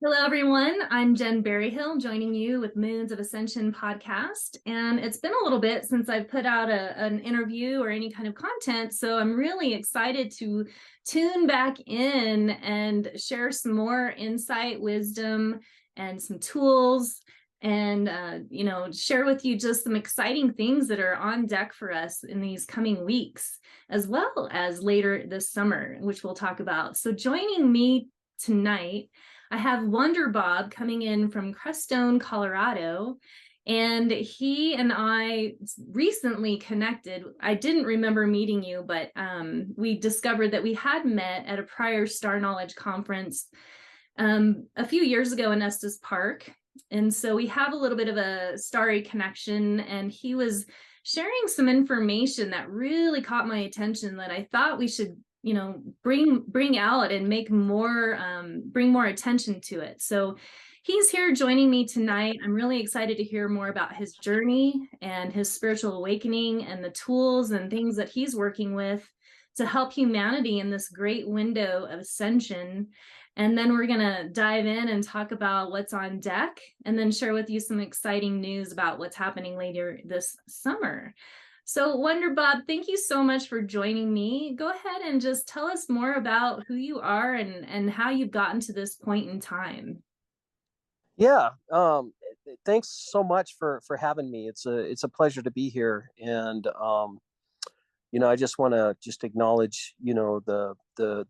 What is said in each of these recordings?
Hello, everyone. I'm Jen Berryhill, joining you with Moons of Ascension podcast. And it's been a little bit since I've put out an interview or any kind of content. So I'm really excited to tune back in and share some more insight, wisdom, and some tools. And, share with you just some exciting things that are on deck for us in these coming weeks, as well as later this summer, which we'll talk about. So joining me tonight, I have Wonder Bob coming in from Crestone, Colorado, and he and I recently connected. I didn't remember meeting you, but we discovered that we had met at a prior Star Knowledge conference a few years ago in Estes Park. And so we have a little bit of a starry connection, and he was sharing some information that really caught my attention that I thought we should bring out and make more bring more attention to it. So he's here joining me tonight. I'm really excited to hear more about his journey and his spiritual awakening and the tools and things that he's working with to help humanity in this great window of ascension. And then we're going to dive in and talk about what's on deck, and then share with you some exciting news about what's happening later this summer. So Wonder Bob, thank you so much for joining me. Go ahead and just tell us more about who you are and how you've gotten to this point in time. Yeah, thanks so much for having me. It's a pleasure to be here, and I just want to just acknowledge the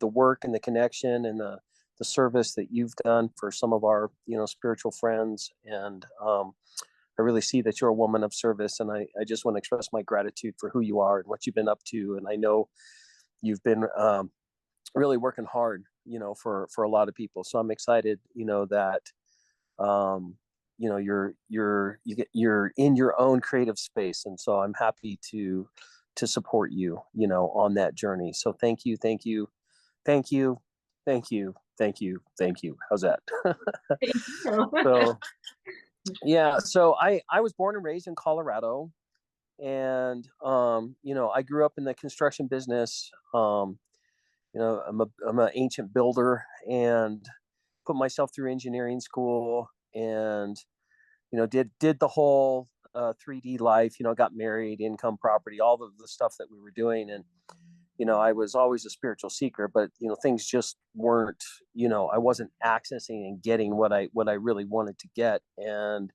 work and the connection and the service that you've done for some of our spiritual friends, and I really see that you're a woman of service, and I just want to express my gratitude for who you are and what you've been up to. And I know you've been really working hard, for a lot of people. So I'm excited, that you're in your own creative space, and so I'm happy to support you, on that journey. So thank you, thank you, thank you, thank you, thank you, thank you. How's that? Thank you. So. Yeah, so I was born and raised in Colorado, and I grew up in the construction business. I'm an ancient builder, and put myself through engineering school, and did the whole 3D life. Got married, income, property, all of the stuff that we were doing, and I was always a spiritual seeker, but things just weren't, I wasn't accessing and getting what I really wanted to get. And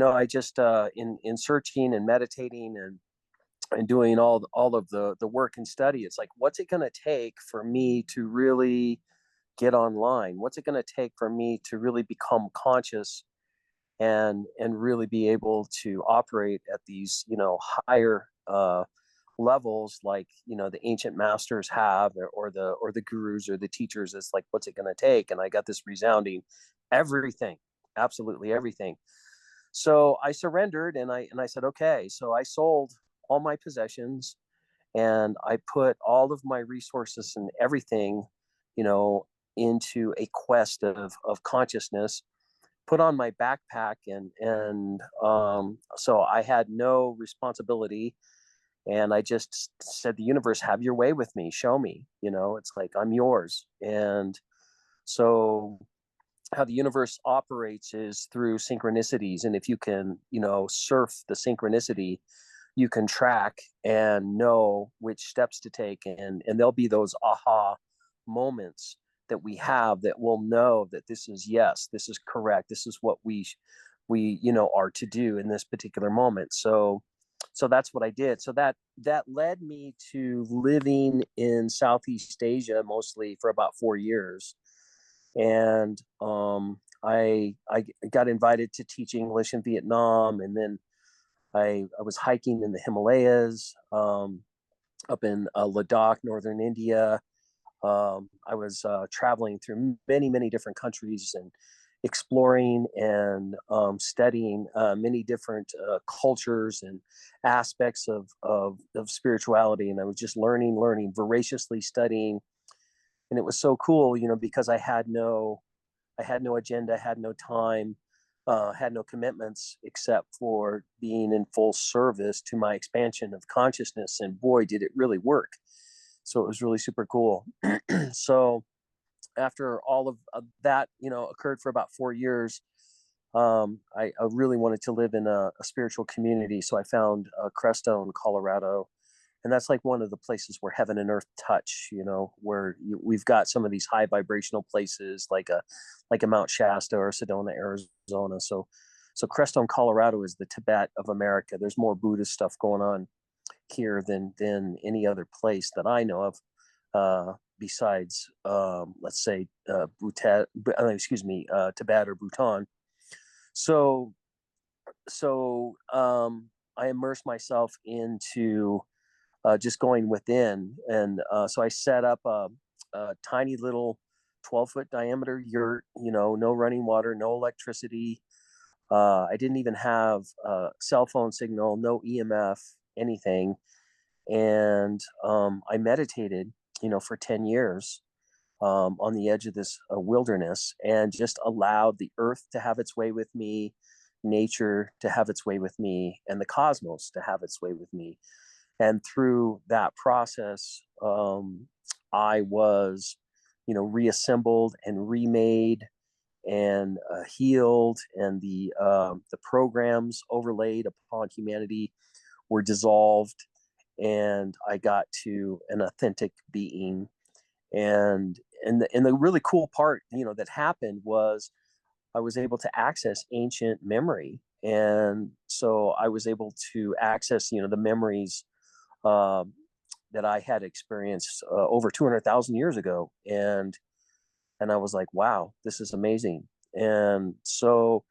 I just in searching and meditating and doing all of the work and study, it's like, what's it going to take for me to really get online? What's it going to take for me to really become conscious and really be able to operate at these higher levels, like the ancient masters have, or the gurus or the teachers? Is like, what's it going to take? And I got this resounding everything, absolutely everything. So I surrendered, and I said, okay. So I sold all my possessions, and I put all of my resources and everything into a quest of consciousness, put on my backpack, and so I had no responsibility. And I just said, the universe, have your way with me. Show me, it's like, I'm yours. And so how the universe operates is through synchronicities. And if you can, surf the synchronicity, you can track and know which steps to take. And there'll be those aha moments that we have that will know that this is, yes, this is correct. This is what we are to do in this particular moment. So that's what I did. So that led me to living in Southeast Asia, mostly for about 4 years. And I got invited to teach English in Vietnam, and then I was hiking in the Himalayas, up in Ladakh, northern India. I was traveling through many different countries and exploring and studying many different cultures and aspects of spirituality. And I was just learning, voraciously studying. And it was so cool, because I had no agenda, had no time, had no commitments, except for being in full service to my expansion of consciousness. And boy, did it really work. So it was really super cool. So after all of that, occurred for about 4 years, I really wanted to live in a spiritual community. So I found Crestone, Colorado. And that's like one of the places where heaven and earth touch, where we've got some of these high vibrational places like a Mount Shasta or Sedona, Arizona. So Crestone, Colorado is the Tibet of America. There's more Buddhist stuff going on here than any other place that I know of, besides, let's say, Tibet or Bhutan. So I immersed myself into just going within, and so I set up a tiny little 12-foot diameter yurt. No running water, no electricity. I didn't even have cell phone signal, no EMF, anything. And I meditated, for 10 years on the edge of this wilderness, and just allowed the earth to have its way with me, nature to have its way with me, and the cosmos to have its way with me. And through that process, I was, reassembled and remade and healed, and the programs overlaid upon humanity were dissolved, and I got to an authentic being. And the really cool part, that happened was I was able to access ancient memory, and so I was able to access, the memories that I had experienced over 200,000 years ago, and I was like, wow, this is amazing. And so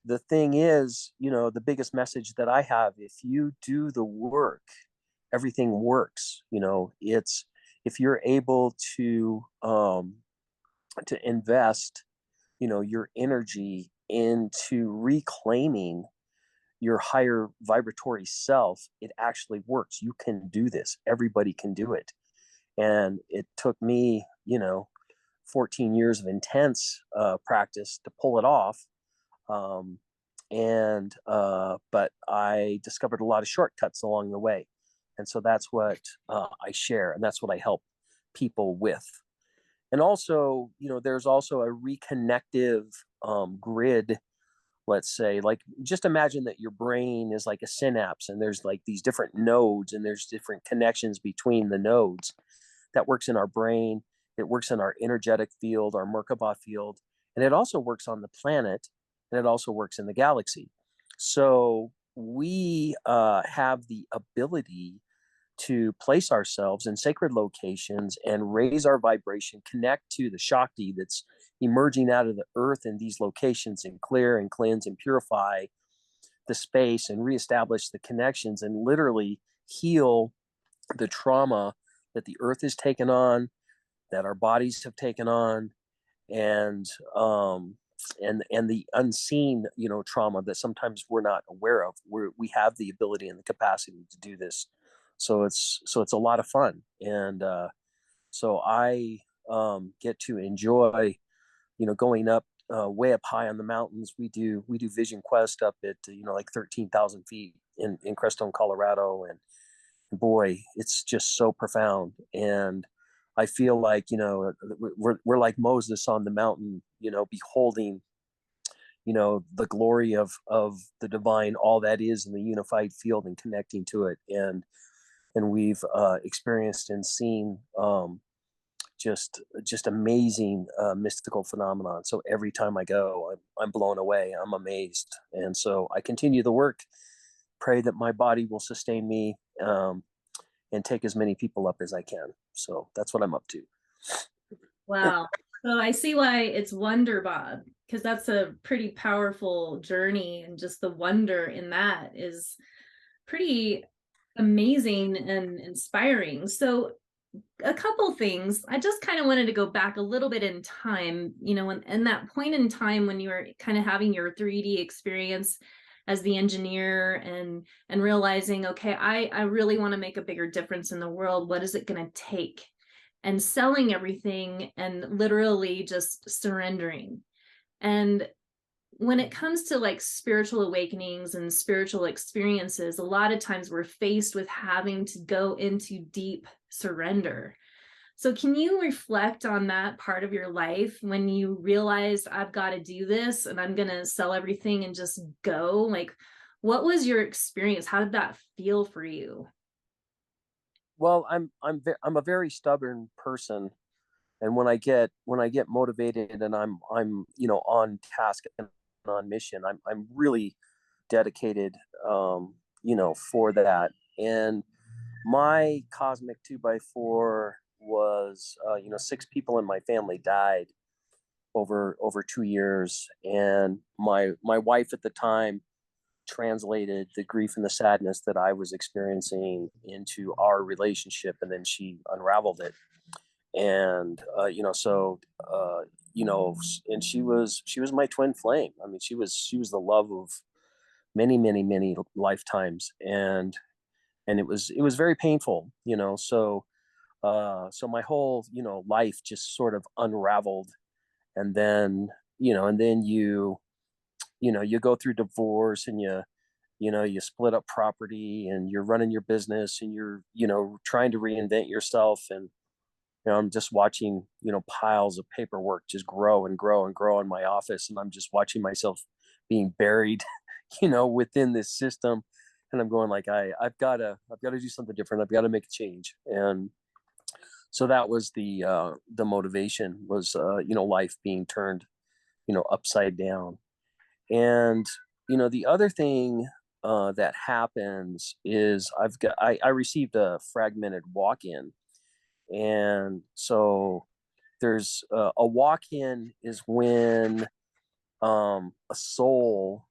the thing is, the biggest message that I have: if you do the work, everything works. It's if you're able to invest, your energy into reclaiming your higher vibratory self, it actually works. You can do this. Everybody can do it. And it took me, 14 years of intense practice to pull it off. But I discovered a lot of shortcuts along the way. And so that's what I share, and that's what I help people with. And also, there's also a reconnective grid. Let's say, like, just imagine that your brain is like a synapse, and there's like these different nodes, and there's different connections between the nodes. That works in our brain. It works in our energetic field, our Merkaba field, and it also works on the planet, and it also works in the galaxy. So we have the ability to place ourselves in sacred locations and raise our vibration, connect to the Shakti that's emerging out of the earth in these locations, and clear and cleanse and purify the space and reestablish the connections, and literally heal the trauma that the earth has taken on, that our bodies have taken on, and the unseen, trauma that sometimes we're not aware of. We have the ability and the capacity to do this. So it's a lot of fun. And so I get to enjoy, going up way up high on the mountains. We do Vision Quest up at like 13,000 feet in Crestone, Colorado, and boy, it's just so profound. And I feel like we're like Moses on the mountain, beholding the glory of the divine, all that is in the unified field, and connecting to it. And we've experienced and seen just amazing mystical phenomenon. So every time I go, I'm blown away. I'm amazed. And so I continue the work, pray that my body will sustain me, and take as many people up as I can. So that's what I'm up to. Wow. So I see why it's Wonder Bob, because that's a pretty powerful journey, and just the wonder in that is pretty amazing and inspiring. So a couple things. I just kind of wanted to go back a little bit in time, in that point in time when you were kind of having your 3D experience as the engineer, and realizing, okay, I really want to make a bigger difference in the world. What is it going to take? And selling everything and literally just surrendering. And when it comes to like spiritual awakenings and spiritual experiences, a lot of times we're faced with having to go into deep surrender. So can you reflect on that part of your life when you realized I've got to do this and I'm going to sell everything and just go? Like, what was your experience? How did that feel for you? Well, I'm a very stubborn person, and when I get motivated and I'm on task and on mission, I'm really dedicated, for that. And my cosmic 2x4 was, 6 people in my family died over 2 years, and my wife at the time translated the grief and the sadness that I was experiencing into our relationship, and then she unraveled it. And and she was my twin flame. I mean, she was the love of many, many, many lifetimes, and it was very painful. So my whole life just sort of unraveled. And then you go through divorce, and you split up property, and you're running your business, and you're trying to reinvent yourself. And I'm just watching piles of paperwork just grow and grow and grow in my office, and I'm just watching myself being buried within this system. And I'm going like, I've got to do something different. I've got to make a change. And so that was the motivation, was life being turned upside down. And the other thing that happens is I received a fragmented walk-in. And so there's a walk-in is when a soul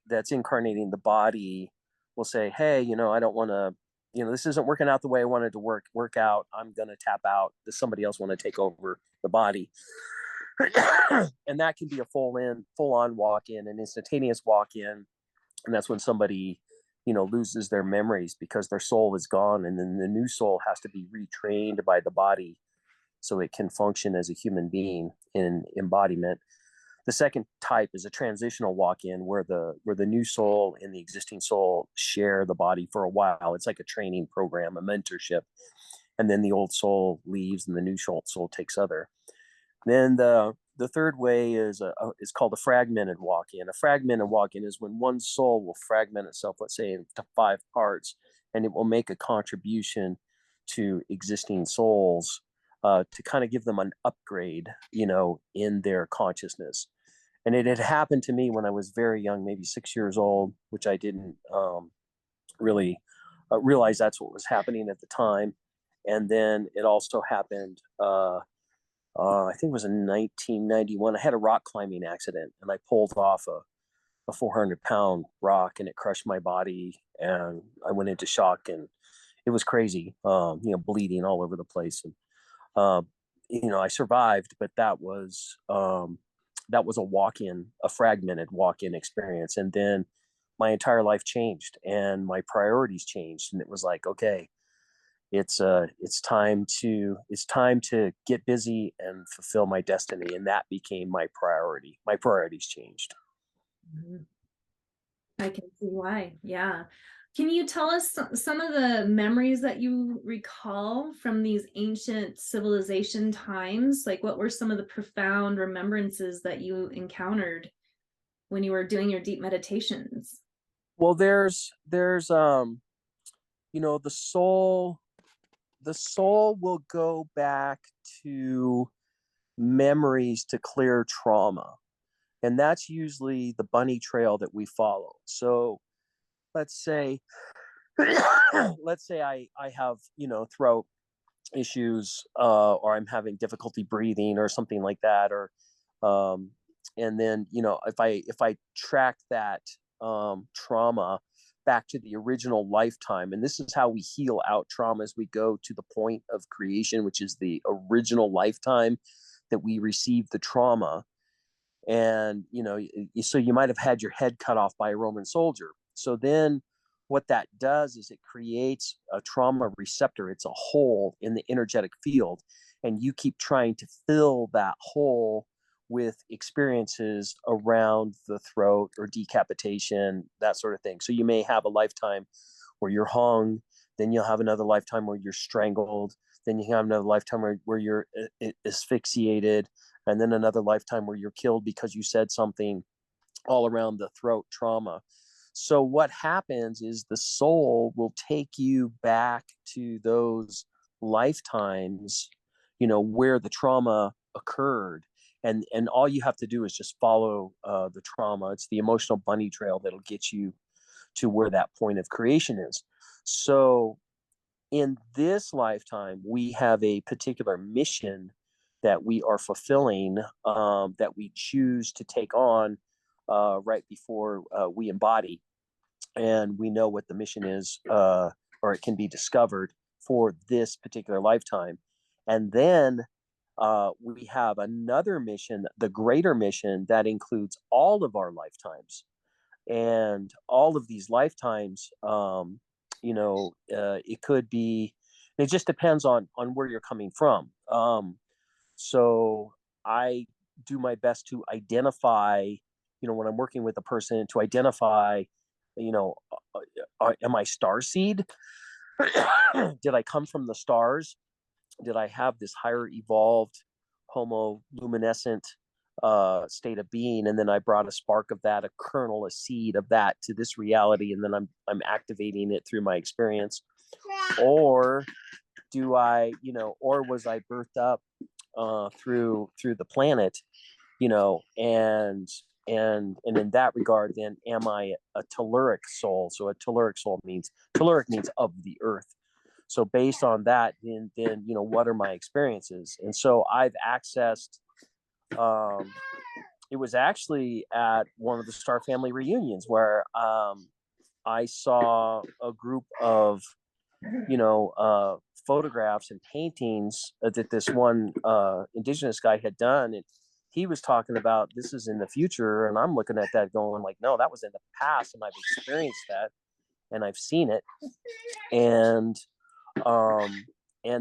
that's incarnating the body will say, hey, I don't want to, this isn't working out the way I wanted to work out. I'm going to tap out. Does somebody else want to take over the body? And that can be a full on walk in, an instantaneous walk in. And that's when somebody, loses their memories because their soul is gone. And then the new soul has to be retrained by the body so it can function as a human being in embodiment. The second type is a transitional walk-in, where the new soul and the existing soul share the body for a while. It's like a training program, a mentorship, and then the old soul leaves and the new soul takes over. Then the third way is called a fragmented walk-in. A fragmented walk-in is when one soul will fragment itself, let's say, into 5 parts, and it will make a contribution to existing souls to kind of give them an upgrade, in their consciousness. And it had happened to me when I was very young, maybe 6 years old, which I didn't really realize that's what was happening at the time. And then it also happened, I think it was in 1991. I had a rock climbing accident, and I pulled off a 400-pound rock, and it crushed my body, and I went into shock, and it was crazy, bleeding all over the place. And I survived, but that was a fragmented walk-in experience. And then my entire life changed, and my priorities changed, and it was like, okay, it's time to get busy and fulfill my destiny. And that became my priority. My priorities changed. I can see why. Yeah. Can you tell us some of the memories that you recall from these ancient civilization times? Like, what were some of the profound remembrances that you encountered when you were doing your deep meditations? Well, there's the soul will go back to memories to clear trauma. And that's usually the bunny trail that we follow. So let's say I have, throat issues, or I'm having difficulty breathing or something like that. Or, and then, if I track that trauma back to the original lifetime, and this is how we heal out trauma, as we go to the point of creation, which is the original lifetime that we received the trauma. And so you might have had your head cut off by a Roman soldier. So then what that does is it creates a trauma receptor. It's a hole in the energetic field, and you keep trying to fill that hole with experiences around the throat or decapitation, that sort of thing. So you may have a lifetime where you're hung, then you'll have another lifetime where you're strangled, then you have another lifetime where you're asphyxiated, and then another lifetime where you're killed because you said something, all around the throat trauma. So what happens is the soul will take you back to those lifetimes, where the trauma occurred. And all you have to do is just follow the trauma. It's the emotional bunny trail that'll get you to where that point of creation is. So in this lifetime, we have a particular mission that we are fulfilling, that we choose to take on right before we embody. And we know what the mission is, or it can be discovered for this particular lifetime. And then we have another mission, the greater mission, that includes all of our lifetimes. And all of these lifetimes, it could be, it just depends on where you're coming from. So I do my best to identify, when I'm working with a person, to identify, am I star seed? Did I come from the stars? Did I have this higher evolved homo luminescent state of being, and then I brought a spark of that, a kernel, a seed of that to this reality, and then I'm activating it through my experience? Or do I, or was I birthed up through the planet, and in that regard, then am I a telluric soul? So a telluric soul means of the earth. So based on that, then what are my experiences? And so I've accessed, it was actually at one of the Star Family reunions where I saw a group of photographs and paintings that this one indigenous guy had done, and he was talking about, this is in the future, and I'm looking at that going like, no, that was in the past, and I've experienced that, and I've seen it. And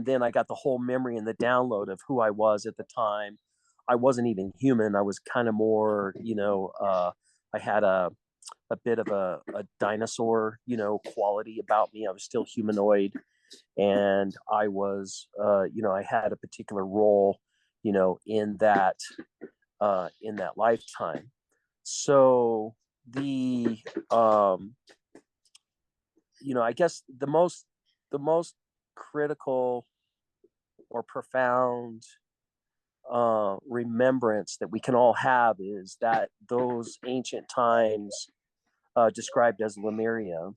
then I got the whole memory and the download of who I was at the time. I wasn't even human. I was kind of more, I had a bit of a dinosaur, quality about me. I was still humanoid, and I was, I had a particular role, in that lifetime. So the, I guess the most critical or profound remembrance that we can all have is that those ancient times, described as Lemuria.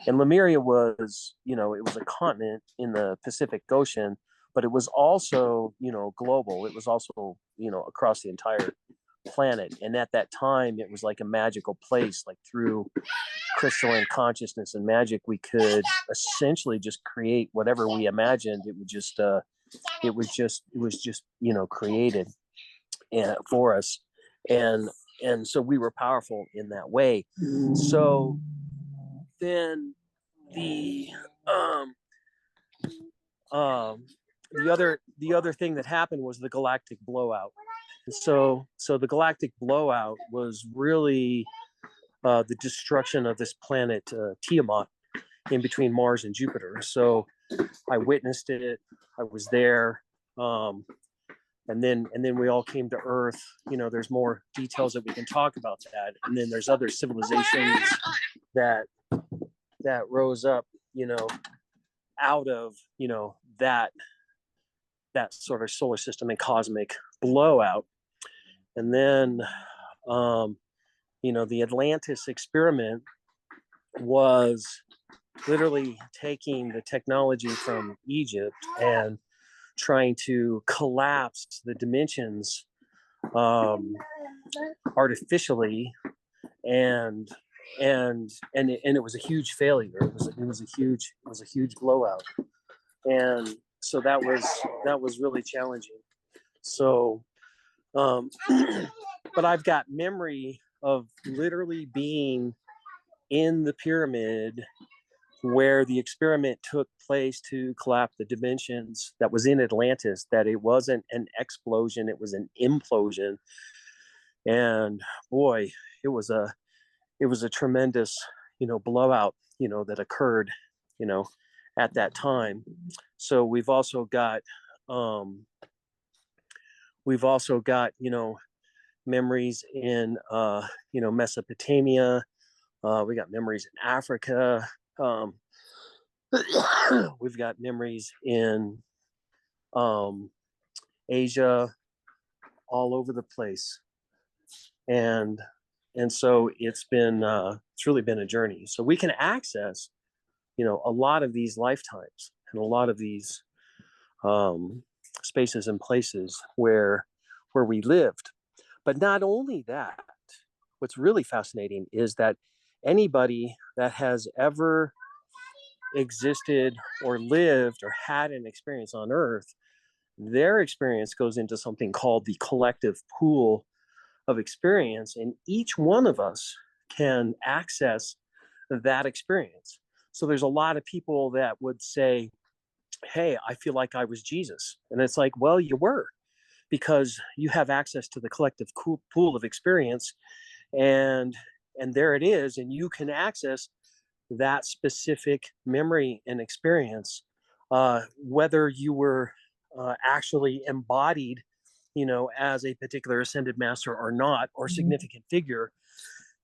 And Lemuria was, it was a continent in the Pacific Ocean, but it was also, global. It was also, across the entire planet. And at that time, it was like a magical place. Like through crystalline consciousness and magic, we could essentially just create whatever we imagined. It was just created for us. And so we were powerful in that way. So then the other thing that happened was the galactic blowout. So the galactic blowout was really the destruction of this planet Tiamat, in between Mars and Jupiter. So I witnessed it. I was there. And then we all came to Earth. There's more details that we can talk about that. And then there's other civilizations that rose up, out of, that sort of solar system and cosmic blowout. And then, the Atlantis experiment was literally taking the technology from Egypt and trying to collapse the dimensions artificially, and it was a huge failure. It was a huge blowout, and so that was really challenging. So, but I've got memory of literally being in the pyramid where the experiment took place to collapse the dimensions, that was in Atlantis, that it wasn't an explosion, it was an implosion. And boy, it was a tremendous, blowout, that occurred, at that time. So we've also got memories in Mesopotamia. We got memories in Africa. We've got memories in Asia, all over the place. And so it's really been a journey. So we can access, a lot of these lifetimes and a lot of these spaces and places where we lived. But not only that, what's really fascinating is that anybody that has ever existed or lived or had an experience on Earth, their experience goes into something called the collective pool of experience, and each one of us can access that experience. So there's a lot of people that would say, hey, I feel like I was Jesus. And it's like, well, you were, because you have access to the collective pool of experience, and there it is, and you can access that specific memory and experience, whether you were actually embodied, as a particular ascended master or not, or significant figure.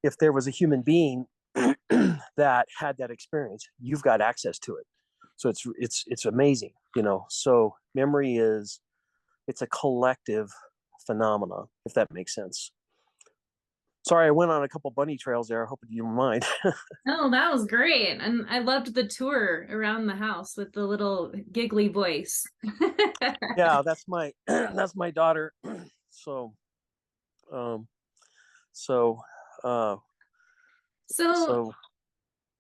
If there was a human being that had that experience, you've got access to it. So it's amazing, So memory it's a collective phenomena, if that makes sense. Sorry, I went on a couple bunny trails there. I hope you don't mind. Oh, that was great. And I loved the tour around the house with the little giggly voice. Yeah, that's my that's my daughter. So so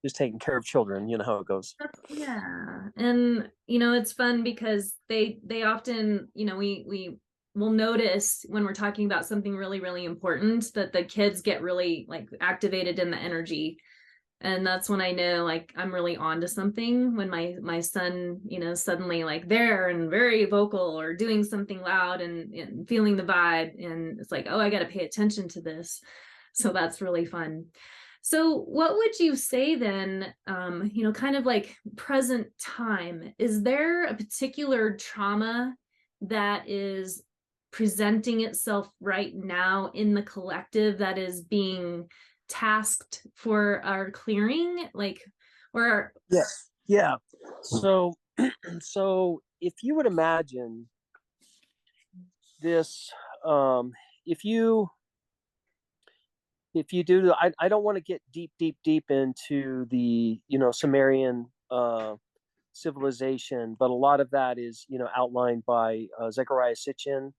just taking care of children, you know how it goes. Yeah. And it's fun because they often, we will notice when we're talking about something really, really important that the kids get really like activated in the energy. And that's when I know like I'm really on to something, when my son, suddenly like there and very vocal or doing something loud and feeling the vibe. And it's like, oh, I got to pay attention to this. So that's really fun. So what would you say then, kind of like present time, is there a particular trauma that is presenting itself right now in the collective that is being tasked for our clearing, Yeah. So so if you would imagine this, if you do, I don't want to get deep into the Sumerian civilization, but a lot of that is outlined by Zechariah Sitchin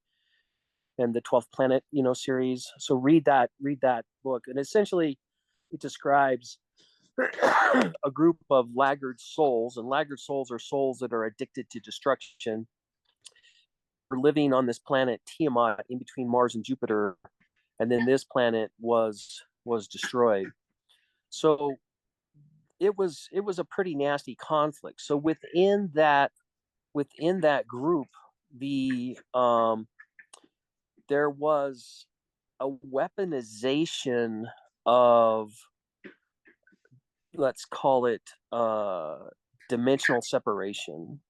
and the 12th Planet series. So read that book, and essentially it describes a group of laggard souls, and laggard souls are souls that are addicted to destruction. We're living on this planet Tiamat in between Mars and Jupiter, and then this planet was destroyed. So it was a pretty nasty conflict. So within that group, there was a weaponization of, let's call it, dimensional separation.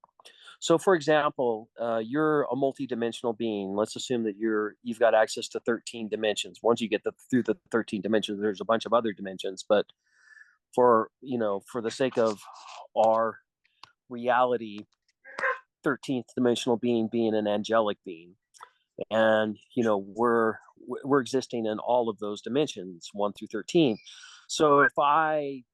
So for example, you're a multi-dimensional being. Let's assume that you've got access to 13 dimensions. Once you get through the 13 dimensions, there's a bunch of other dimensions, but for the sake of our reality, 13th dimensional being an angelic being. And we're existing in all of those dimensions, 1 through 13. So if I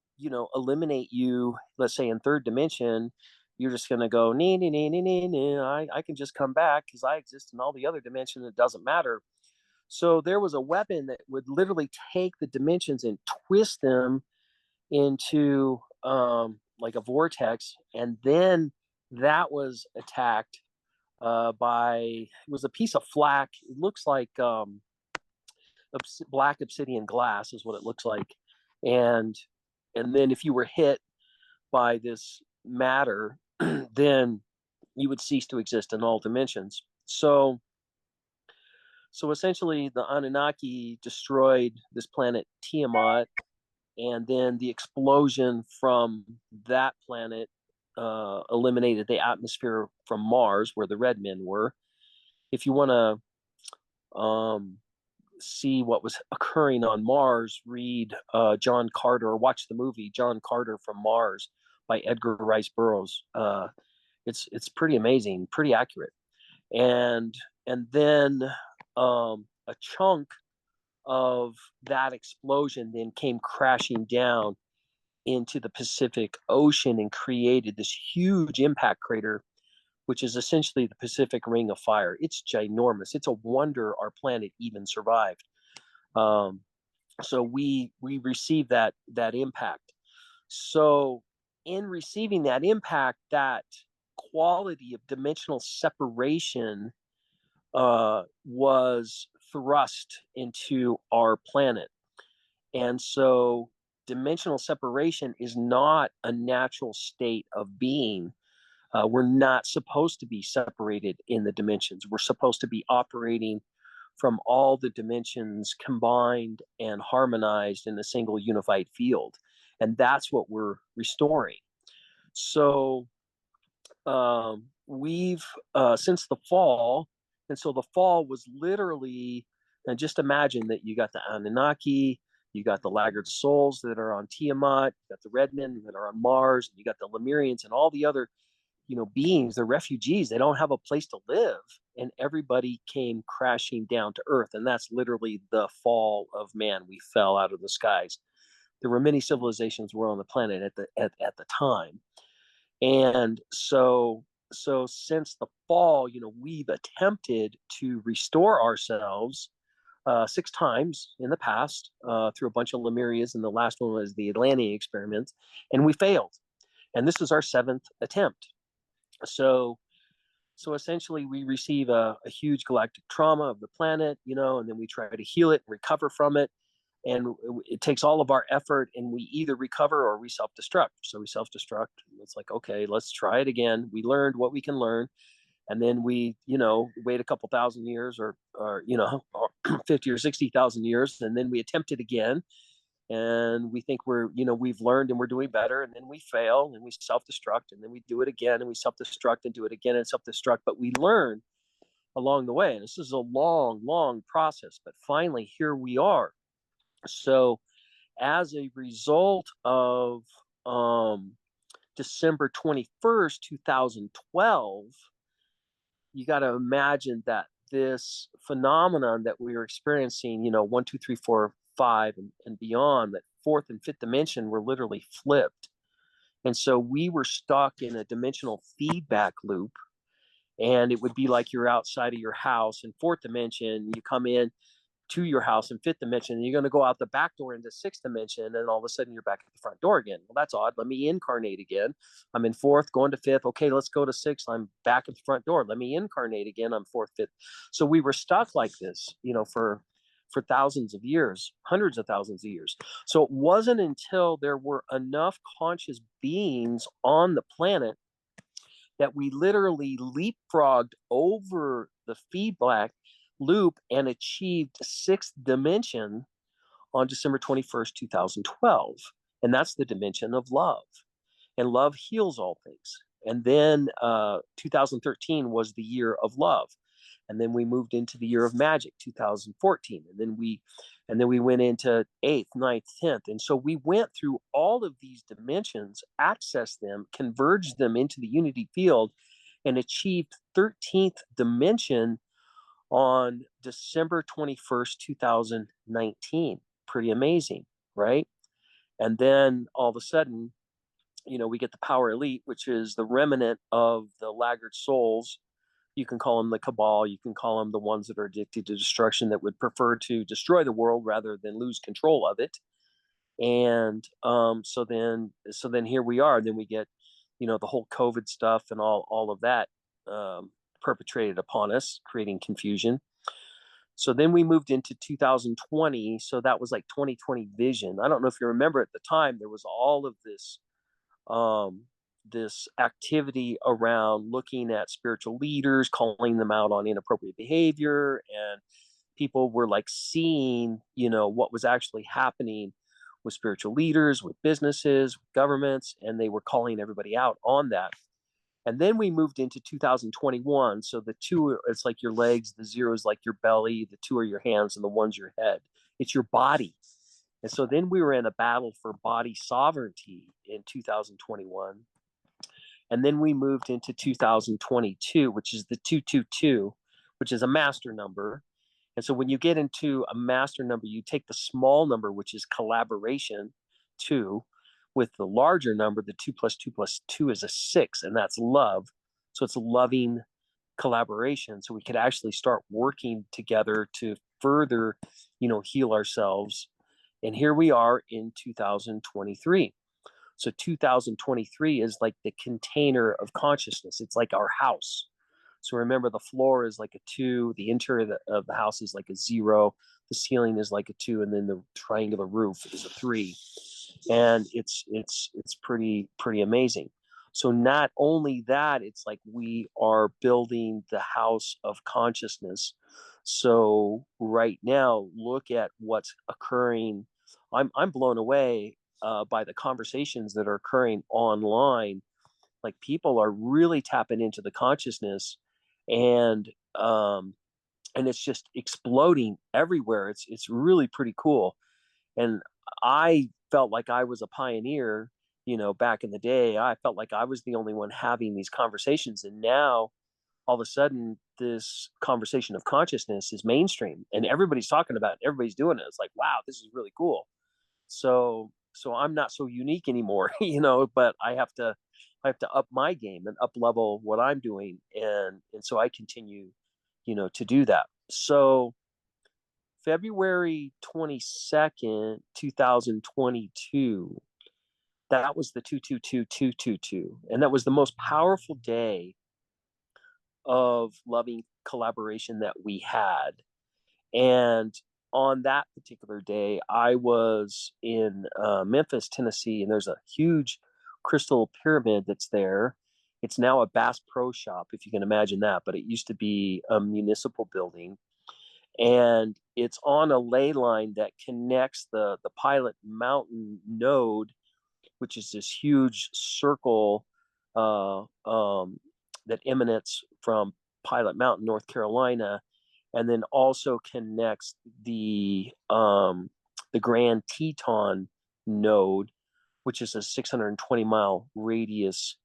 eliminate you, let's say in third dimension, you're just going to go, I can just come back because I exist in all the other dimensions. It doesn't matter. So there was a weapon that would literally take the dimensions and twist them into like a vortex, and then that was attacked by, it was a piece of flak. It looks like black obsidian glass is what it looks like, and then if you were hit by this matter, then you would cease to exist in all dimensions. So essentially the Anunnaki destroyed this planet Tiamat, and then the explosion from that planet eliminated the atmosphere from Mars, where the red men were. If you want to see what was occurring on Mars, read John Carter, or watch the movie John Carter from Mars by Edgar Rice Burroughs. It's pretty amazing, pretty accurate. And then a chunk of that explosion then came crashing down into the Pacific Ocean and created this huge impact crater, which is essentially the Pacific Ring of Fire. It's ginormous. It's a wonder our planet even survived. So we received that impact. So in receiving that impact, that quality of dimensional separation was thrust into our planet. And so dimensional separation is not a natural state of being. We're not supposed to be separated in the dimensions. We're supposed to be operating from all the dimensions combined and harmonized in a single unified field. And that's what we're restoring. So we've, since the fall, and so the fall was literally, and just imagine that you got the Anunnaki, you got the laggard souls that are on Tiamat, you got the red men that are on Mars, you got the Lemurians and all the other, beings. They're refugees. They don't have a place to live. And everybody came crashing down to Earth. And that's literally the fall of man. We fell out of the skies. There were many civilizations were on the planet at the time. And so since the fall, we've attempted to restore ourselves 6 times in the past through a bunch of Lemurias, and the last one was the Atlantis experiments, and we failed. And this is our 7th attempt. So essentially we receive a huge galactic trauma of the planet, and then we try to heal it, recover from it. And it takes all of our effort, and we either recover or we self-destruct. So we self-destruct. It's like, okay, let's try it again. We learned what we can learn. And then we, wait a couple thousand years or 50 or 60,000 years. And then we attempt it again. And we think we've learned and we're doing better. And then we fail and we self-destruct, and then we do it again and we self-destruct and do it again and self-destruct. But we learn along the way. And this is a long, long process. But finally, here we are. So as a result of December 21st, 2012, you got to imagine that this phenomenon that we were experiencing, 1, 2, 3, 4, 5 and beyond, that 4th and 5th dimension were literally flipped. And so we were stuck in a dimensional feedback loop. And it would be like you're outside of your house in 4th dimension, you come in to your house in 5th dimension, and you're going to go out the back door into 6th dimension, and all of a sudden you're back at the front door again. Well, that's odd. Let me incarnate again. I'm in 4th, going to 5th. Okay, let's go to 6th. I'm back at the front door. Let me incarnate again. I'm 4th, 5th. So we were stuck like this, for thousands of years, hundreds of thousands of years. So it wasn't until there were enough conscious beings on the planet that we literally leapfrogged over the feedback loop and achieved 6th dimension on December 21st, 2012. And that's the dimension of love. And love heals all things. And then 2013 was the year of love. And then we moved into the year of magic, 2014. And then we went into 8th, 9th, 10th. And so we went through all of these dimensions, accessed them, converged them into the unity field, and achieved 13th dimension on December 21st, 2019. Pretty amazing, right? And then all of a sudden, we get the power elite, which is the remnant of the laggard souls. You can call them the cabal. You can call them the ones that are addicted to destruction, that would prefer to destroy the world rather than lose control of it. And so then here we are. Then we get, the whole COVID stuff and all of that perpetrated upon us, creating confusion. So then we moved into 2020. So that was like 2020 vision. I don't know if you remember, at the time, there was all of this activity around looking at spiritual leaders, calling them out on inappropriate behavior. And people were like seeing, what was actually happening with spiritual leaders, with businesses, with governments, and they were calling everybody out on that. And then we moved into 2021. So the two, it's like your legs, the zero is like your belly, the two are your hands, and the one's your head. It's your body. And so then we were in a battle for body sovereignty in 2021. And then we moved into 2022, which is the 222, which is a master number. And so when you get into a master number, you take the small number, which is collaboration, 2, with the larger number, the 2 plus 2 plus 2 is a 6, and that's love. So it's loving collaboration. So we could actually start working together to further, heal ourselves. And here we are in 2023. So 2023 is like the container of consciousness. It's like our house. So remember, the floor is like a 2, the interior of the house is like a 0, the ceiling is like a 2, and then the triangular roof is a 3. And it's pretty amazing. So not only that, it's like we are building the house of consciousness. So right now, look at what's occurring. I'm blown away by the conversations that are occurring online. Like, people are really tapping into the consciousness, and it's just exploding everywhere. It's really pretty cool. And I felt like I was a pioneer, back in the day. I felt like I was the only one having these conversations. And now all of a sudden, this conversation of consciousness is mainstream and everybody's talking about it. Everybody's doing it. It's like, wow, this is really cool. So I'm not so unique anymore, but I have to up my game and up level what I'm doing. And so I continue, to do that. So February 22nd, 2022, that was the 222222. And that was the most powerful day of loving collaboration that we had. And on that particular day, I was in Memphis, Tennessee, and there's a huge crystal pyramid that's there. It's now a Bass Pro Shop, if you can imagine that, but it used to be a municipal building. And it's on a ley line that connects the Pilot Mountain node, which is this huge circle that emanates from Pilot Mountain, North Carolina, and then also connects the Grand Teton node, which is a 620-mile radius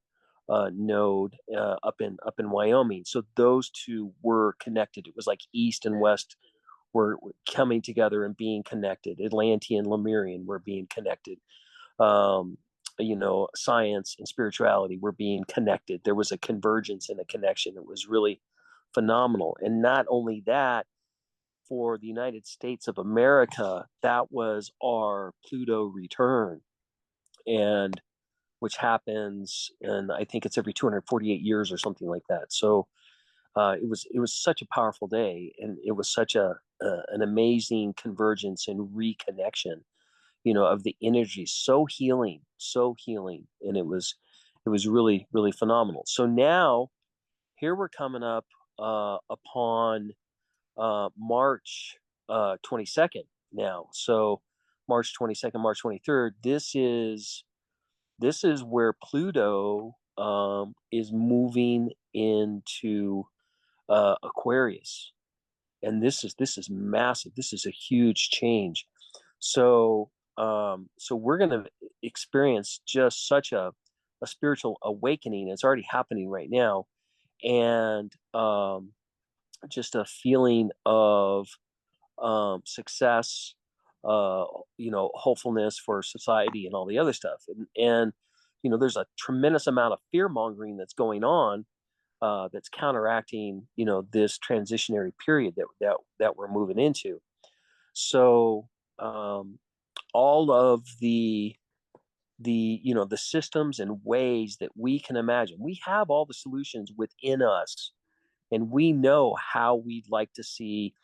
node up in Wyoming. So those two were connected. It was like east and west were coming together and being connected. Atlantean and Lemurian were being connected. Science and spirituality were being connected. There was a convergence and a connection. It was really phenomenal. And not only that, for the United States of America, that was our Pluto return, and which happens, and I think it's every 248 years or something like that. So it was such a powerful day, and it was such an amazing convergence and reconnection, of the energy. So healing, and it was really, really phenomenal. So now here we're coming up upon March 22nd now. So March 22nd, March 23rd. This is where Pluto is moving into Aquarius, and this is massive. This is a huge change. So we're going to experience just such a spiritual awakening. It's already happening right now, and just a feeling of success, hopefulness for society and all the other stuff. And there's a tremendous amount of fear mongering that's going on, that's counteracting, this transitionary period that we're moving into. So all of the systems and ways that we can imagine, we have all the solutions within us, and we know how we'd like to see,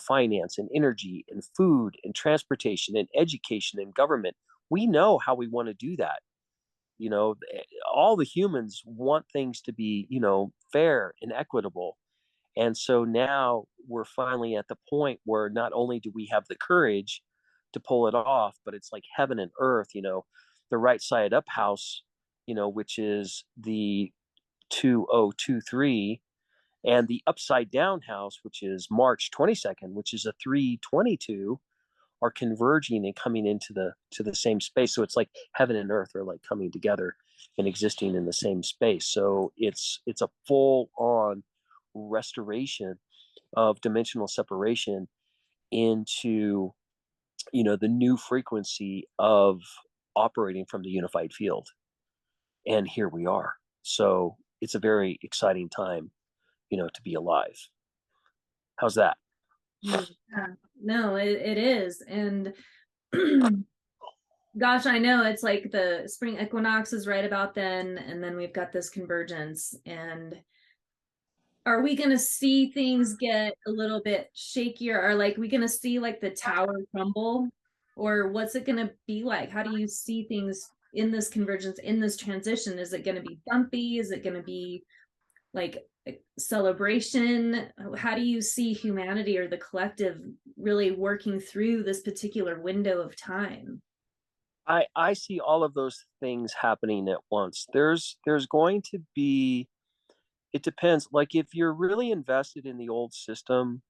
finance and energy and food and transportation and education and government. We know how we want to do that. All the humans want things to be, fair and equitable. And so now we're finally at the point where not only do we have the courage to pull it off, but it's like heaven and earth, the right side up house, which is the 2023, and the upside down house, which is March 22nd, which is a 322, are converging and coming into the same space. So it's like heaven and earth are like coming together and existing in the same space. So it's a full on restoration of dimensional separation into the new frequency of operating from the unified field. And here we are. So it's a very exciting time, to be alive. How's that? Yeah. No, it is. And gosh, I know it's like the spring equinox is right about then, and then we've got this convergence. And are we going to see things get a little bit shakier? Are we going to see like the tower crumble, or what's it going to be like? How do you see things in this convergence, in this transition? Is it going to be bumpy? Is it going to be like a celebration? How do you see humanity or the collective really working through this particular window of time? I see all of those things happening at once. There's going to be, it depends. Like if you're really invested in the old system,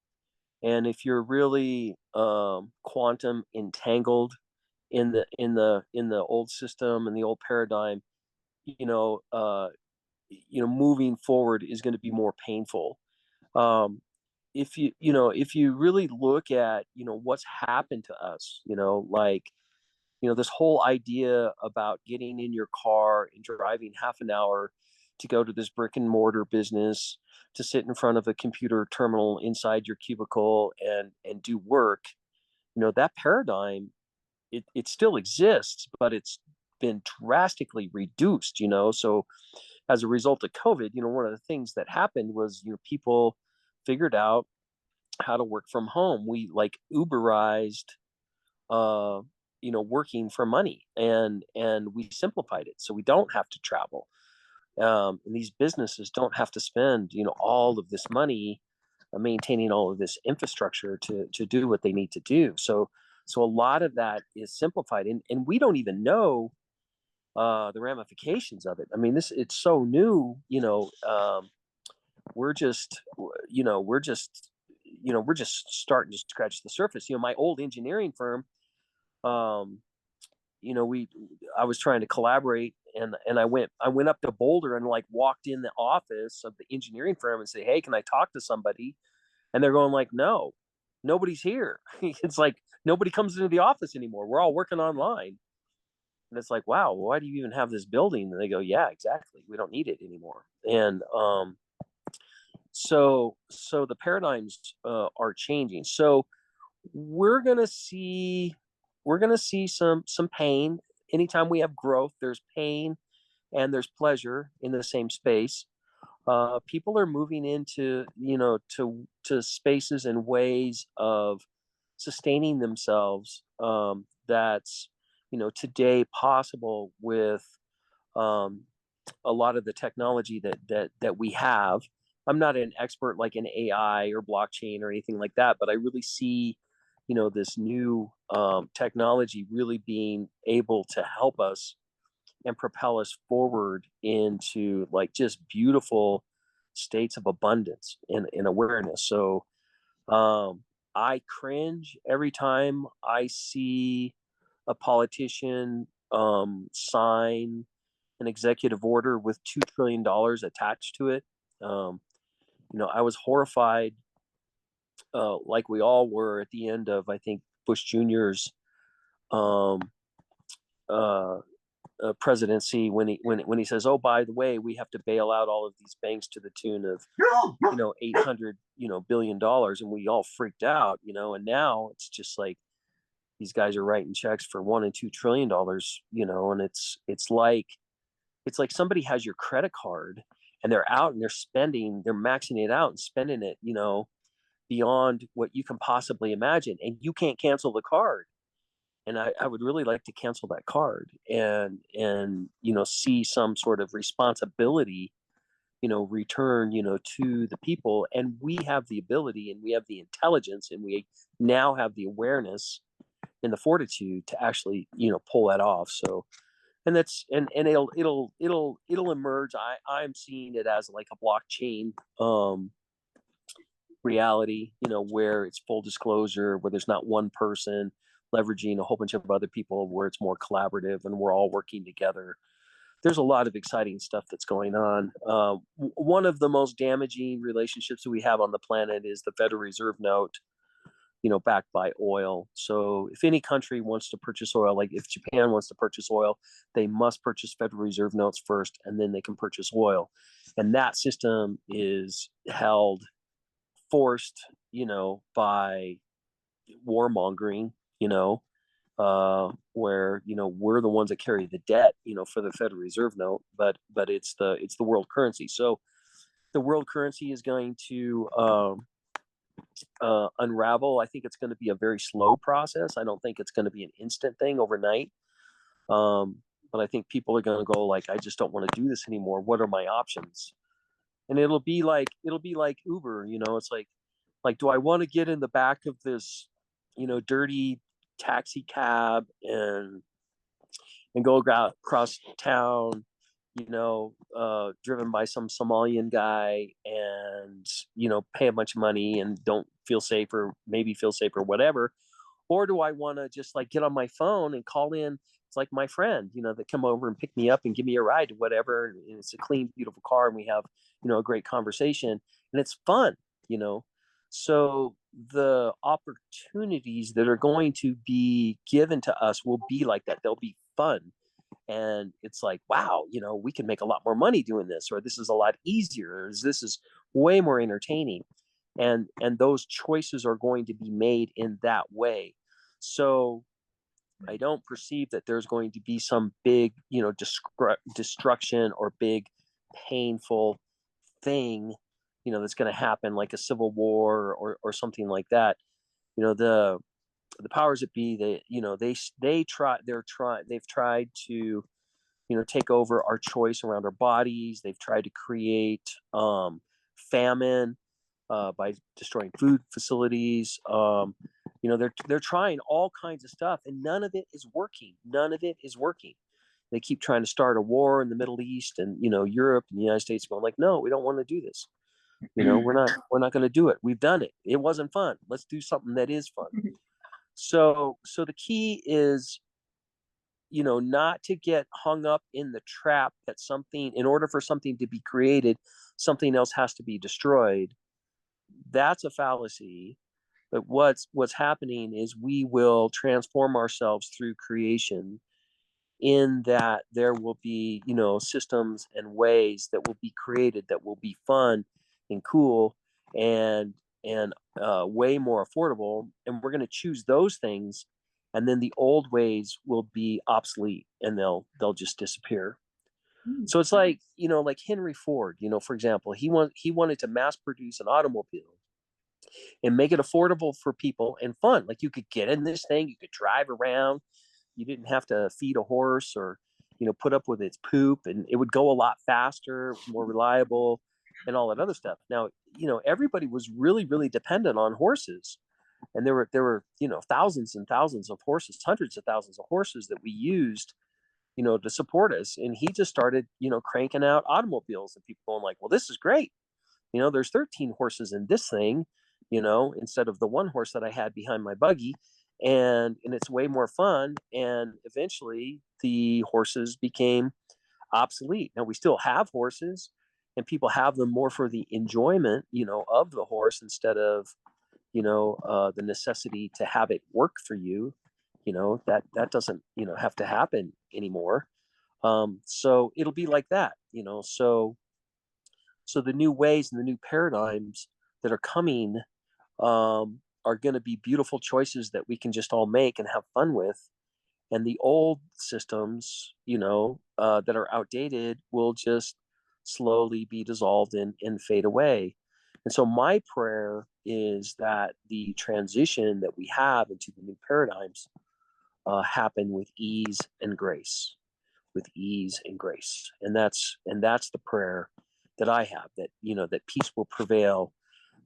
and if you're really quantum entangled in the old system and the old paradigm, moving forward is going to be more painful. If you really look at what's happened to us, this whole idea about getting in your car and driving half an hour to go to this brick and mortar business, to sit in front of a computer terminal inside your cubicle and do work, that paradigm, it still exists, but it's been drastically reduced, so as a result of COVID, one of the things that happened was, people figured out how to work from home. We like Uberized, working for money, and we simplified it so we don't have to travel. And these businesses don't have to spend, all of this money maintaining all of this infrastructure to do what they need to do. So a lot of that is simplified, and we don't even know the ramifications of it. I mean, it's so new, we're just starting to scratch the surface. My old engineering firm, I was trying to collaborate, and I went up to Boulder and like walked in the office of the engineering firm and say, hey, can I talk to somebody? And they're going like, no, nobody's here. It's like nobody comes into the office anymore. We're all working online. And it's like, wow, why do you even have this building? And they go, yeah, exactly. We don't need it anymore. And so the paradigms are changing. So we're gonna see some pain. Anytime we have growth, there's pain and there's pleasure in the same space. People are moving into to spaces and ways of sustaining themselves, that's today possible with a lot of the technology that we have. I'm not an expert like in AI or blockchain or anything like that, but I really see this new technology really being able to help us and propel us forward into like just beautiful states of abundance and awareness. So I cringe every time I see a politician sign an executive order with $2 trillion attached to it. I was horrified, like we all were at the end of, I think, Bush Jr.'s presidency, when he says, oh, by the way, we have to bail out all of these banks to the tune of 800 billion dollars, and we all freaked out, and now it's just like these guys are writing checks for $1 and $2 trillion, and it's like somebody has your credit card and they're out and they're maxing it out and spending it beyond what you can possibly imagine, and you can't cancel the card. And I would really like to cancel that card and see some sort of responsibility return to the people. And we have the ability, and we have the intelligence, and we now have the awareness and the fortitude to actually, pull that off. So, and it'll emerge. I'm seeing it as like a blockchain reality, where it's full disclosure, where there's not one person leveraging a whole bunch of other people, where it's more collaborative and we're all working together. There's a lot of exciting stuff that's going on. One of the most damaging relationships that we have on the planet is the Federal Reserve note, backed by oil. So if any country wants to purchase oil, like if Japan wants to purchase oil, they must purchase Federal Reserve notes first, and then they can purchase oil. And that system is forced, by warmongering, where, we're the ones that carry the debt, for the Federal Reserve note, but it's the world currency. So the world currency is going to unravel. I think it's going to be a very slow process. I don't think it's going to be an instant thing overnight. But I think people are going to go like, I just don't want to do this anymore. What are my options? And it'll be like Uber, it's like, do I want to get in the back of this, dirty taxi cab and go across town, driven by some Somalian guy, and, pay a bunch of money and don't feel safe, or maybe feel safe or whatever? Or do I want to just like get on my phone and call in? It's like my friend, that come over and pick me up and give me a ride to whatever. And it's a clean, beautiful car. And we have, a great conversation, and it's fun, So the opportunities that are going to be given to us will be like that. They'll be fun. And it's like, wow, we can make a lot more money doing this, or this is a lot easier, or this is way more entertaining. And those choices are going to be made in that way. So I don't perceive that there's going to be some big, destruction or big painful thing, that's going to happen, like a civil war or something like that. The powers that be, they've tried to, take over our choice around our bodies. They've tried to create famine by destroying food facilities. They're trying all kinds of stuff, and none of it is working. They keep trying to start a war in the Middle East, and Europe and the United States going like, no, we don't want to do this. We're not going to do it. We've done it. It wasn't fun. Let's do something that is fun. So the key is, not to get hung up in the trap that in order for something to be created, something else has to be destroyed. That's a fallacy. But what's happening is we will transform ourselves through creation, in that there will be, systems and ways that will be created that will be fun and cool and way more affordable. And we're going to choose those things, and then the old ways will be obsolete, and they'll just disappear. So it's like, like Henry Ford, for example, he wanted to mass produce an automobile and make it affordable for people and fun. Like, you could get in this thing, you could drive around, you didn't have to feed a horse or, put up with its poop, and it would go a lot faster, more reliable, and all that other stuff. Now, everybody was really, really dependent on horses. And there were, thousands and thousands of horses, hundreds of thousands of horses that we used, to support us. And he just started, cranking out automobiles, and people going like, well, this is great. There's 13 horses in this thing, instead of the one horse that I had behind my buggy. And it's way more fun. And eventually the horses became obsolete. Now, we still have horses, and people have them more for the enjoyment, of the horse, instead of, the necessity to have it work for you. That doesn't, have to happen anymore. So it'll be like that, so the new ways and the new paradigms that are coming are going to be beautiful choices that we can just all make and have fun with. And the old systems, that are outdated, will just slowly be dissolved and fade away. And so my prayer is that the transition that we have into the new paradigms happen with ease and grace, And that's the prayer that I have, that, that peace will prevail,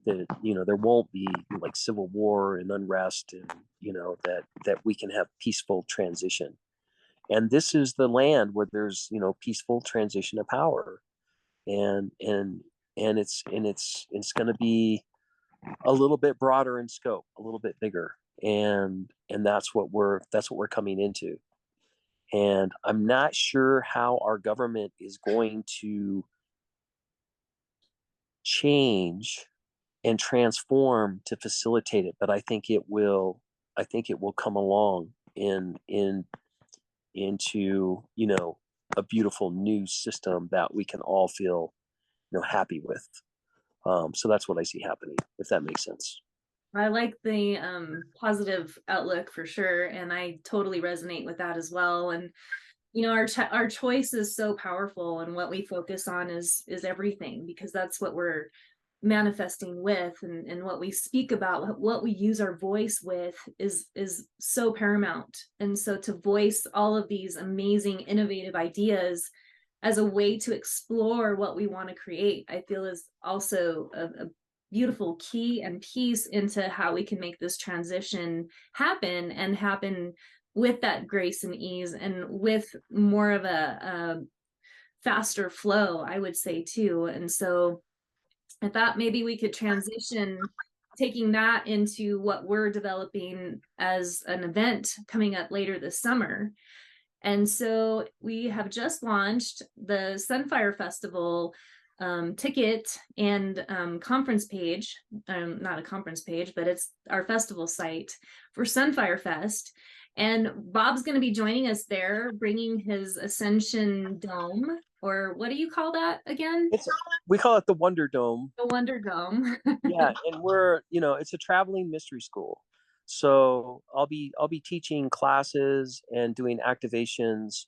that, you know, there won't be like civil war and unrest, and, you know, that we can have peaceful transition. And this is the land where there's, you know, peaceful transition of power. And it's going to be a little bit broader in scope, a little bit bigger. And that's what we're coming into. And I'm not sure how our government is going to change and transform to facilitate it, but I think it will come along into, you know, a beautiful new system that we can all feel, you know, happy with. So that's what I see happening, if that makes sense. I like the positive outlook for sure, and I totally resonate with that as well. And you know, our choice is so powerful, and what we focus on is everything, because that's what we're manifesting with, and what we speak about, what we use our voice with is so paramount. And so to voice all of these amazing innovative ideas as a way to explore what we want to create, I feel is also a beautiful key and piece into how we can make this transition happen, and happen with that grace and ease, and with more of a faster flow, I would say too. And so I thought maybe we could transition, taking that into what we're developing as an event coming up later this summer. And so we have just launched the Sunfire Festival ticket and conference page, not a conference page, but it's our festival site for Sunfire Fest. And Bob's going to be joining us there, bringing his Ascension Dome, or what do you call that again? We call it the Wonder Dome. The Wonder Dome. Yeah, and we're, you know, it's a traveling mystery school. So I'll be teaching classes and doing activations,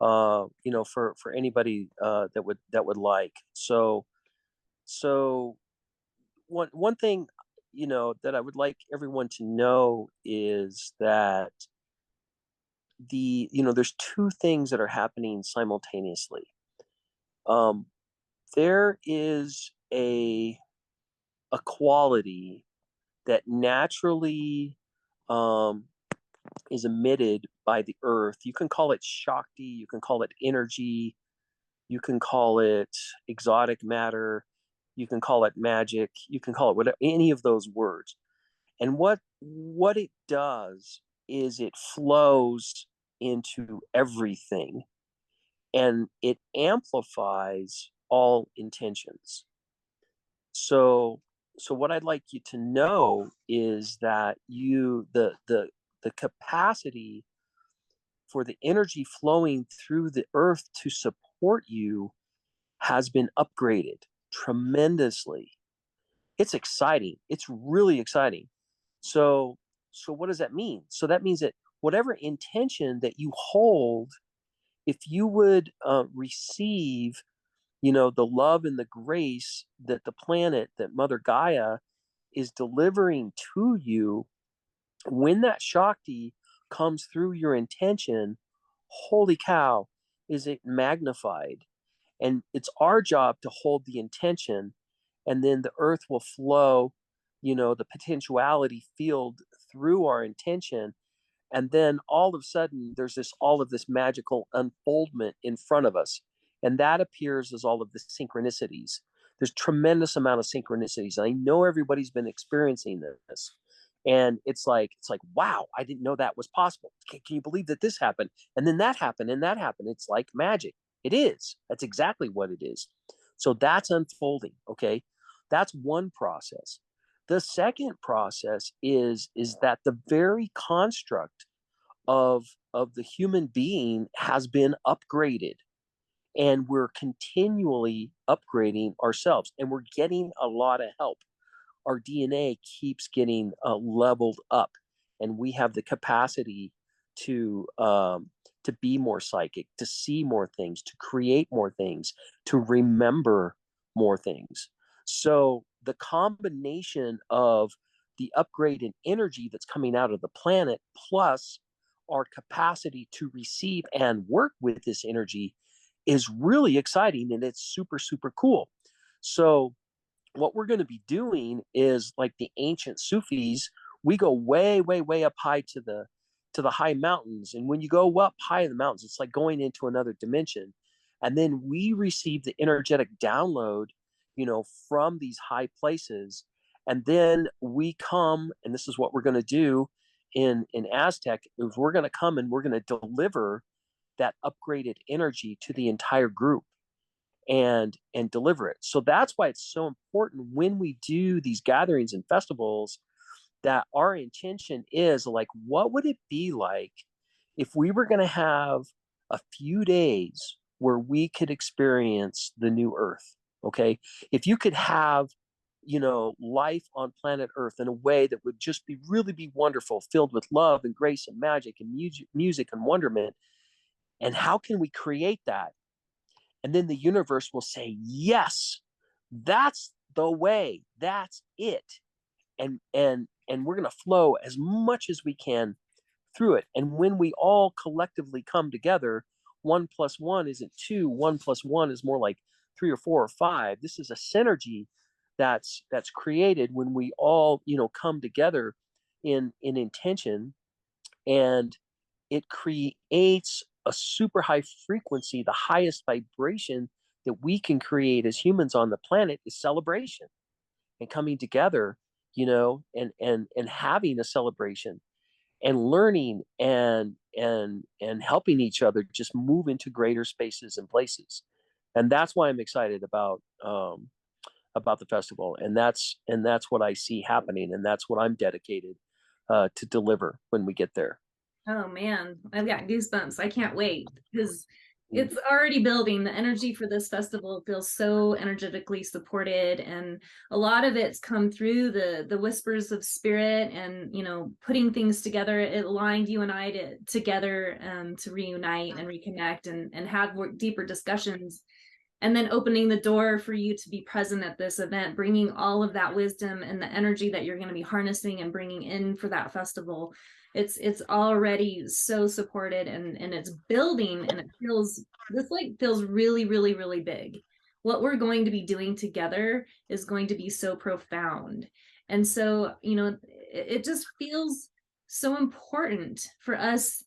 you know, for anybody that would like. So one thing, you know, that I would like everyone to know is that there's two things that are happening simultaneously. There is a quality that naturally is emitted by the earth. You can call it Shakti, you can call it energy, you can call it exotic matter, you can call it magic, you can call it whatever, any of those words. And what it does is it flows into everything, and it amplifies all intentions. So what I'd like you to know is that the capacity for the energy flowing through the earth to support you has been upgraded tremendously. It's exciting. It's really exciting. So what does that mean? So that means that whatever intention that you hold, if you would receive, you know, the love and the grace that the planet, that Mother Gaia is delivering to you, when that Shakti comes through your intention, holy cow, is it magnified. And it's our job to hold the intention, and then the earth will flow, you know, the potentiality field through our intention. And then all of a sudden there's all of this magical unfoldment in front of us, and that appears as all of the synchronicities. There's tremendous amount of synchronicities. I know everybody's been experiencing this, and it's like wow, I didn't know that was possible. Can you believe that this happened, and then that happened, and that happened? It's like magic. It is. That's exactly what it is. So that's unfolding. Okay, that's one process. The second process is that the very construct of the human being has been upgraded, and we're continually upgrading ourselves, and we're getting a lot of help. Our DNA keeps getting leveled up, and we have the capacity to be more psychic, to see more things, to create more things, to remember more things. So the combination of the upgrade in energy that's coming out of the planet, plus our capacity to receive and work with this energy, is really exciting, and it's super, super cool. So what we're going to be doing is like the ancient Sufis. We go way, way, way up high to the high mountains. And when you go up high in the mountains, it's like going into another dimension. And then we receive the energetic download, from these high places. And then we come, and this is what we're going to do in Aztec, is we're going to come and we're going to deliver that upgraded energy to the entire group and deliver it. So that's why it's so important when we do these gatherings and festivals, that our intention is like, what would it be like if we were going to have a few days where we could experience the new earth? Okay. If you could have, life on planet earth in a way that would just really be wonderful, filled with love and grace and magic and music and wonderment. And how can we create that? And then the universe will say, yes, that's the way, that's it. And we're going to flow as much as we can through it. And when we all collectively come together, 1 + 1 isn't 2, 1 + 1 is more like 3 or 4 or 5. This is a synergy that's created when we all, come together in intention, and it creates a super high frequency. The highest vibration that we can create as humans on the planet is celebration and coming together, and having a celebration and learning and helping each other just move into greater spaces and places. And that's why I'm excited about the festival. And that's what I see happening. And that's what I'm dedicated to deliver when we get there. Oh man, I've got goosebumps. I can't wait, because it's already building. The energy for this festival feels so energetically supported, and a lot of it's come through the whispers of spirit, and putting things together. It aligned you and I together to reunite and reconnect and have deeper discussions, and then opening the door for you to be present at this event, bringing all of that wisdom and the energy that you're going to be harnessing and bringing in for that festival. It's already so supported, and it's building, and it feels really, really, really big. What we're going to be doing together is going to be so profound. And so, it just feels so important for us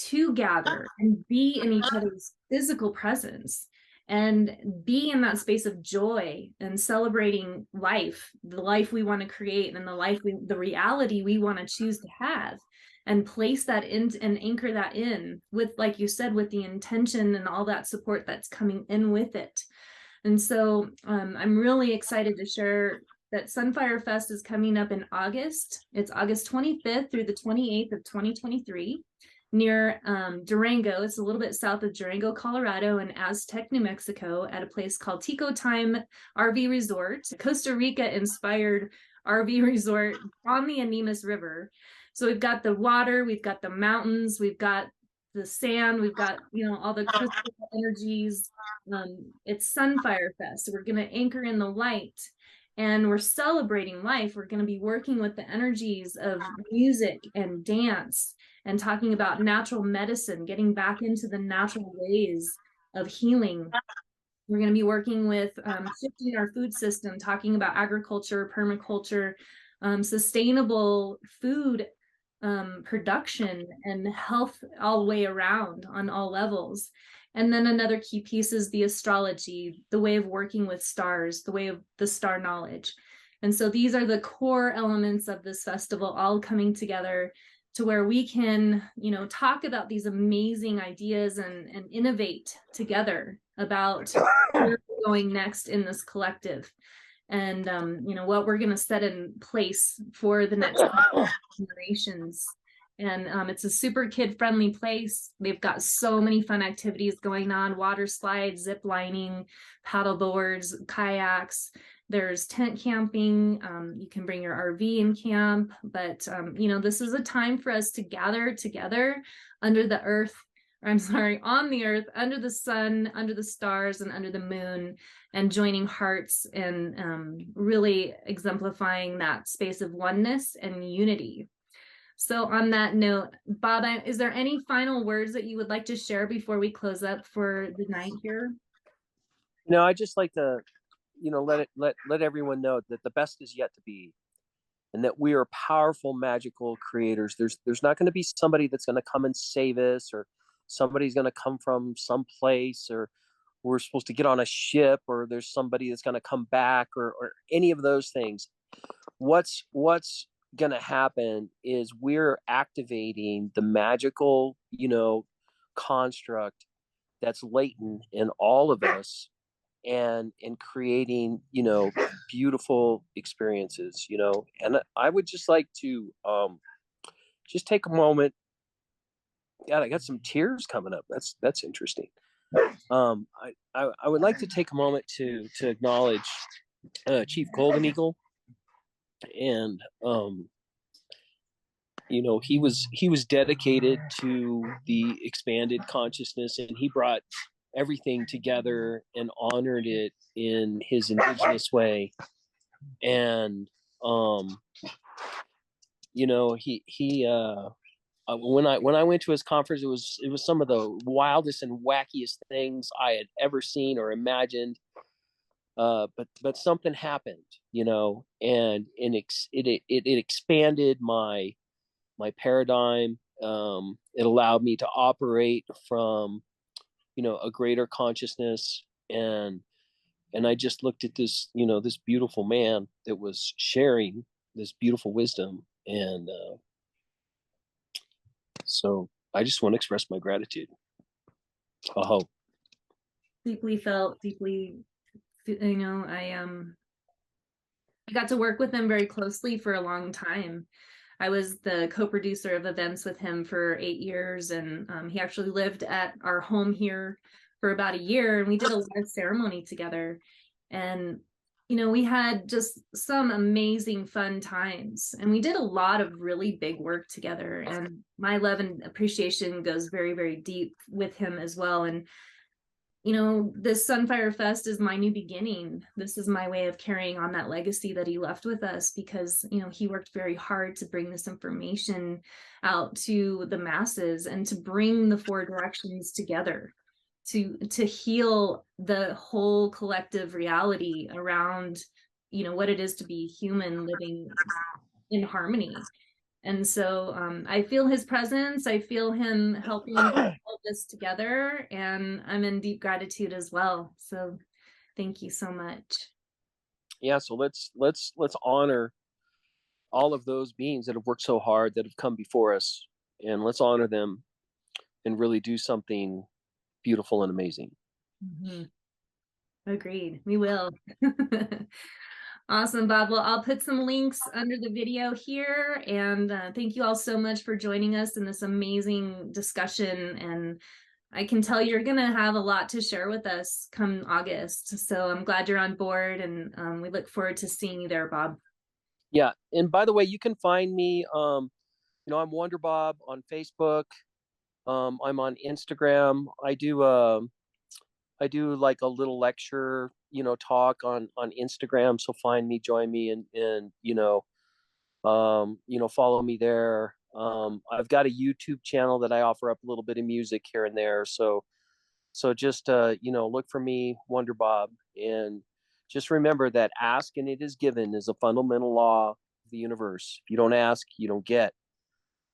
to gather and be in each other's physical presence and be in that space of joy and celebrating life, the life we want to create, and the reality we want to choose to have, and place that in and anchor that in with, like you said, with the intention and all that support that's coming in with it. And so I'm really excited to share that Sunfire Fest is coming up in August. It's August 25th through the 28th of 2023. Near Durango. It's a little bit south of Durango, Colorado, and Aztec, New Mexico, at a place called Tico Time RV Resort, Costa Rica inspired RV resort on the Animas River. So we've got the water, we've got the mountains, we've got the sand, we've got all the crystal energies. It's Sunfire Fest. So we're going to anchor in the light, and we're celebrating life. We're going to be working with the energies of music and dance, and talking about natural medicine, getting back into the natural ways of healing. We're going to be working with shifting our food system, talking about agriculture, permaculture, sustainable food production, and health all the way around on all levels. And then another key piece is the astrology, the way of working with stars, the way of the star knowledge. And so these are the core elements of this festival all coming together to where we can, talk about these amazing ideas and innovate together about where we're going next in this collective, and what we're going to set in place for the next generations. And it's a super kid-friendly place. They've got so many fun activities going on: water slides, zip lining, paddle boards, kayaks. There's tent camping. You can bring your RV and camp, but this is a time for us to gather together under the earth, on the earth, under the sun, under the stars, and under the moon, and joining hearts, and really exemplifying that space of oneness and unity. So on that note, Bob, is there any final words that you would like to share before we close up for the night here? I just like to let everyone know that the best is yet to be, and that we are powerful, magical creators. There's not going to be somebody that's going to come and save us, or somebody's going to come from some place, or we're supposed to get on a ship, or there's somebody that's going to come back, or any of those things. What's going to happen is we're activating the magical, construct that's latent in all of us, and creating, beautiful experiences, and I would just like to just take a moment. God, I got some tears coming up. That's interesting. I would like to take a moment to acknowledge Chief Golden Eagle, and he was dedicated to the expanded consciousness, and he brought everything together and honored it in his indigenous way. And he when I went to his conference, it was some of the wildest and wackiest things I had ever seen or imagined. But something happened, and it expanded my paradigm. It allowed me to operate from, a greater consciousness, and I just looked at this, this beautiful man that was sharing this beautiful wisdom, and so I just want to express my gratitude. Oh, Deeply felt, deeply, I got to work with him very closely for a long time. I was the co-producer of events with him for 8 years, and he actually lived at our home here for about a year, and we did a lot of ceremony together. And we had just some amazing fun times, and we did a lot of really big work together, and my love and appreciation goes very, very deep with him as well. And this Sunfire Fest is my new beginning. This is my way of carrying on that legacy that he left with us, because, he worked very hard to bring this information out to the masses and to bring the 4 directions together to heal the whole collective reality around, what it is to be human living in harmony. And so I feel his presence. I feel him helping all this together, and I'm in deep gratitude as well. So thank you so much. Yeah. So let's honor all of those beings that have worked so hard, that have come before us, and let's honor them and really do something beautiful and amazing. Mm-hmm. Agreed. We will. Awesome, Bob. Well, I'll put some links under the video here, and thank you all so much for joining us in this amazing discussion. And I can tell you're going to have a lot to share with us come August. So I'm glad you're on board, and we look forward to seeing you there, Bob. Yeah. And by the way, you can find me, I'm Wonder Bob on Facebook. I'm on Instagram. I do like a little lecture, talk on Instagram. So find me, join me, and follow me there. I've got a YouTube channel that I offer up a little bit of music here and there. So just look for me, Wonder Bob, and just remember that ask and it is given is a fundamental law of the universe. If you don't ask, you don't get.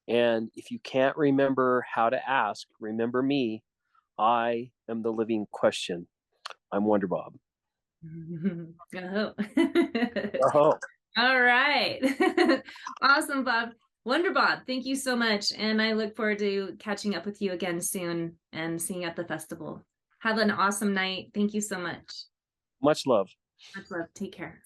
And if you can't remember how to ask, remember me. I am the living question. I'm Wonder Bob. Oh. Oh. All right. Awesome, Bob. Wonder Bob, thank you so much. And I look forward to catching up with you again soon and seeing you at the festival. Have an awesome night. Thank you so much. Much love. Much love. Take care.